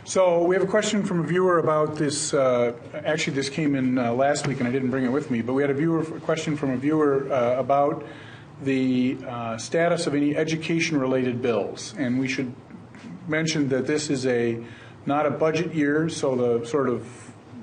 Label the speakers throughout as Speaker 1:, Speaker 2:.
Speaker 1: So we have a question from a viewer about this. Actually, this came in last week, and I didn't bring it with me. But we had a question from a viewer about the status of any education-related bills, and we should mention that this is not a budget year, so the sort of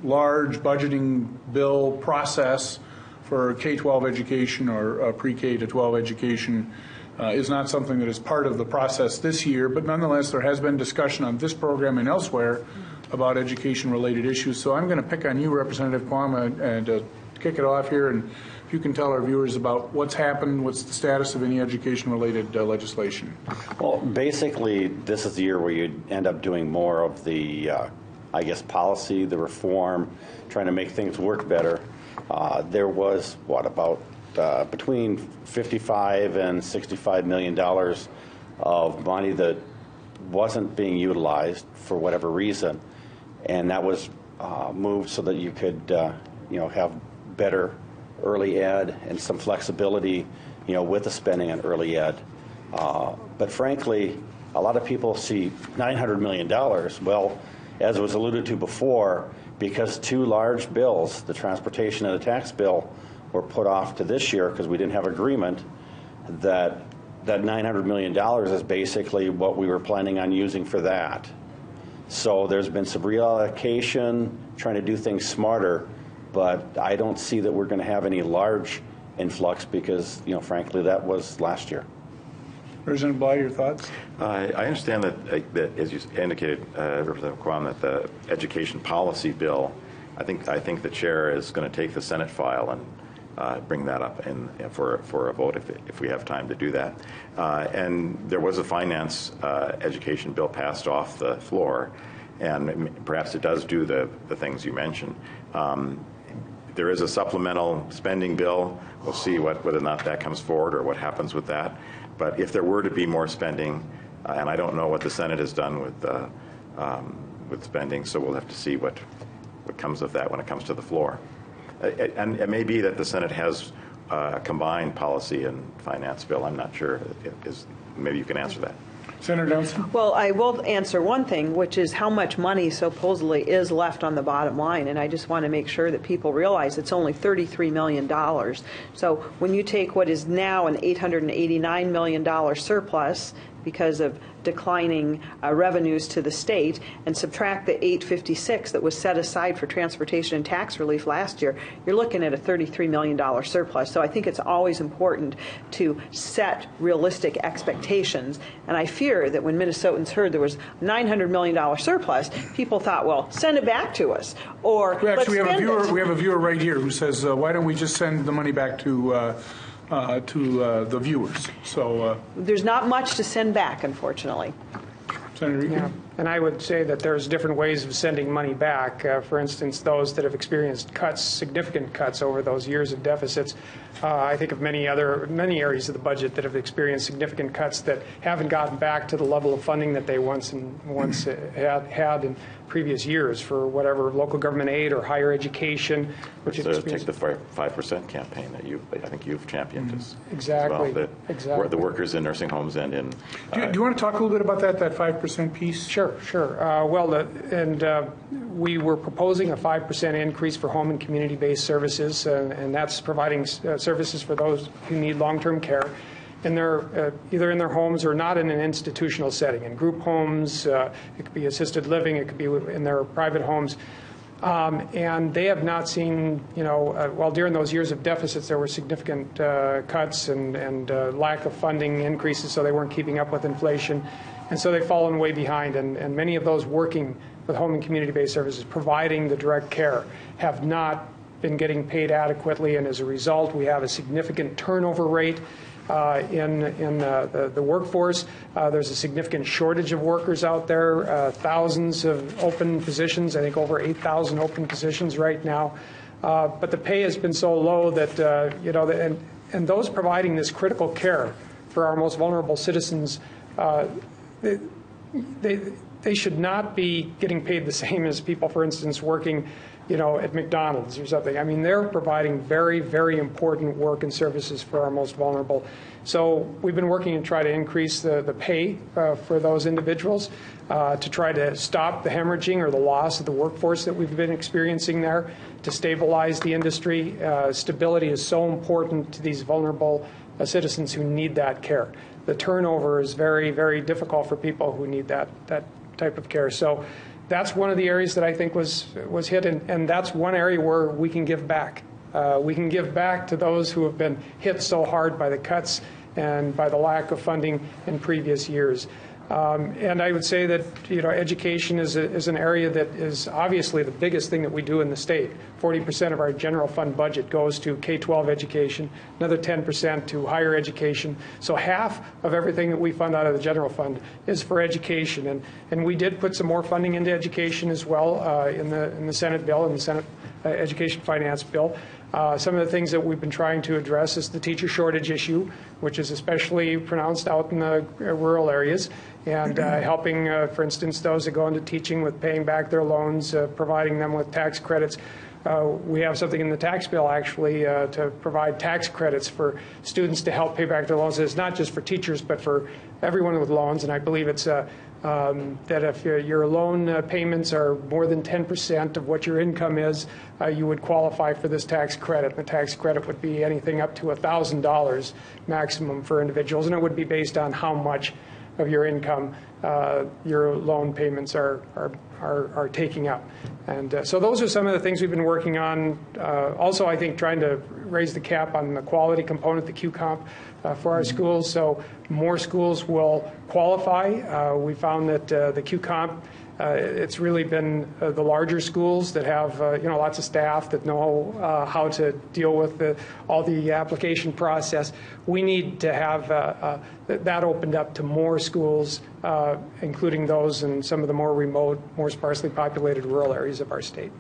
Speaker 1: large budgeting bill process for K-12 education or pre-K to 12 education is not something that is part of the process this year, but nonetheless there has been discussion on this program and elsewhere about education-related issues. So I'm going to pick on you, Representative Quam, and kick it off here, and if you can tell our viewers about what's happened, what's the status of any education-related legislation.
Speaker 2: Well, basically, this is the year where you end up doing more of the, I guess, policy, the reform, trying to make things work better. There was, about between $55 and $65 million of money that wasn't being utilized for whatever reason, and that was moved so that you could, have better early ed and some flexibility, with the spending on early ed. But frankly, a lot of people see $900 million. Well, as was alluded to before, because two large bills, the transportation and the tax bill, were put off to this year because we didn't have agreement, that $900 million is basically what we were planning on using for that. So there's been some reallocation, trying to do things smarter, but I don't see that we're going to have any large influx because, frankly, that was last year.
Speaker 1: Representative Bly, your thoughts?
Speaker 3: I understand that as you indicated, Representative Quam, that the education policy bill, I think the chair is going to take the Senate file and bring that up for a vote if we have time to do that. And there was a finance education bill passed off the floor, and perhaps it does do the things you mentioned. There is a supplemental spending bill. We'll see whether or not that comes forward or what happens with that. But if there were to be more spending, and I don't know what the Senate has done with spending, so we'll have to see what comes of that when it comes to the floor. And it may be that the Senate has a combined policy and finance bill. I'm not sure. Maybe you can answer that.
Speaker 1: Senator Nelson?
Speaker 4: Well, I will answer one thing, which is how much money supposedly is left on the bottom line. And I just want to make sure that people realize it's only $33 million. So when you take what is now an $889 million surplus because of declining revenues to the state and subtract the $856 that was set aside for transportation and tax relief last year, you're looking at a $33 million surplus. So I think it's always important to set realistic expectations. And I fear that when Minnesotans heard there was a $900 million surplus, people thought, well, send it back to us. Or
Speaker 1: we have a viewer right here who says, why don't we just send the money back to the viewers? So
Speaker 4: there's not much to send back, unfortunately.
Speaker 1: Senator Egan?
Speaker 5: Yeah. And I would say that there's different ways of sending money back. For instance, those that have experienced significant cuts over those years of deficits. I think of many areas of the budget that have experienced significant cuts that haven't gotten back to the level of funding that they once had in previous years for whatever local government aid or higher education.
Speaker 3: Which take the 5% campaign that I think you've championed
Speaker 5: exactly.
Speaker 3: As well.
Speaker 5: Exactly.
Speaker 3: The workers in nursing homes and in.
Speaker 1: Do you want to talk a little bit about that 5% piece?
Speaker 5: Sure. We were proposing a 5% increase for home and community-based services, and that's providing services for those who need long-term care. And they're either in their homes or not in an institutional setting. In group homes, it could be assisted living, it could be in their private homes. And they have not seen, while during those years of deficits there were significant cuts and lack of funding increases, so they weren't keeping up with inflation. And so they've fallen way behind. And many of those working with home and community-based services, providing the direct care, have not been getting paid adequately. And as a result, we have a significant turnover rate in the workforce. There's a significant shortage of workers out there, thousands of open positions, I think over 8,000 open positions right now. But the pay has been so low that, and those providing this critical care for our most vulnerable citizens, they should not be getting paid the same as people, for instance, working at McDonald's or something. I mean, they're providing very, very important work and services for our most vulnerable. So we've been working to try to increase the pay for those individuals to try to stop the hemorrhaging or the loss of the workforce that we've been experiencing there, to stabilize the industry. Stability is so important to these vulnerable citizens who need that care. The turnover is very, very difficult for people who need that type of care. So that's one of the areas that I think was hit, and that's one area where we can give back. We can give back to those who have been hit so hard by the cuts and by the lack of funding in previous years. And I would say that education is an area that is obviously the biggest thing that we do in the state. 40% of our general fund budget goes to K-12 education, another 10% to higher education. So half of everything that we fund out of the general fund is for education. And we did put some more funding into education as well in the Senate bill, in the Senate Education Finance bill. Some of the things that we've been trying to address is the teacher shortage issue, which is especially pronounced out in the rural areas, and helping, for instance, those that go into teaching with paying back their loans, providing them with tax credits. We have something in the tax bill, actually, to provide tax credits for students to help pay back their loans. It's not just for teachers, but for everyone with loans, and I believe it's that if your loan payments are more than 10% of what your income is, you would qualify for this tax credit. The tax credit would be anything up to $1,000 maximum for individuals, and it would be based on how much of your income your loan payments are taking up. And so those are some of the things we've been working on. Also, I think trying to raise the cap on the quality component, the QComp, for our schools, so more schools will qualify. We found that the QComp, it's really been the larger schools that have lots of staff that know how to deal with all the application process. We need to have that opened up to more schools, including those in some of the more remote, more sparsely populated rural areas of our state.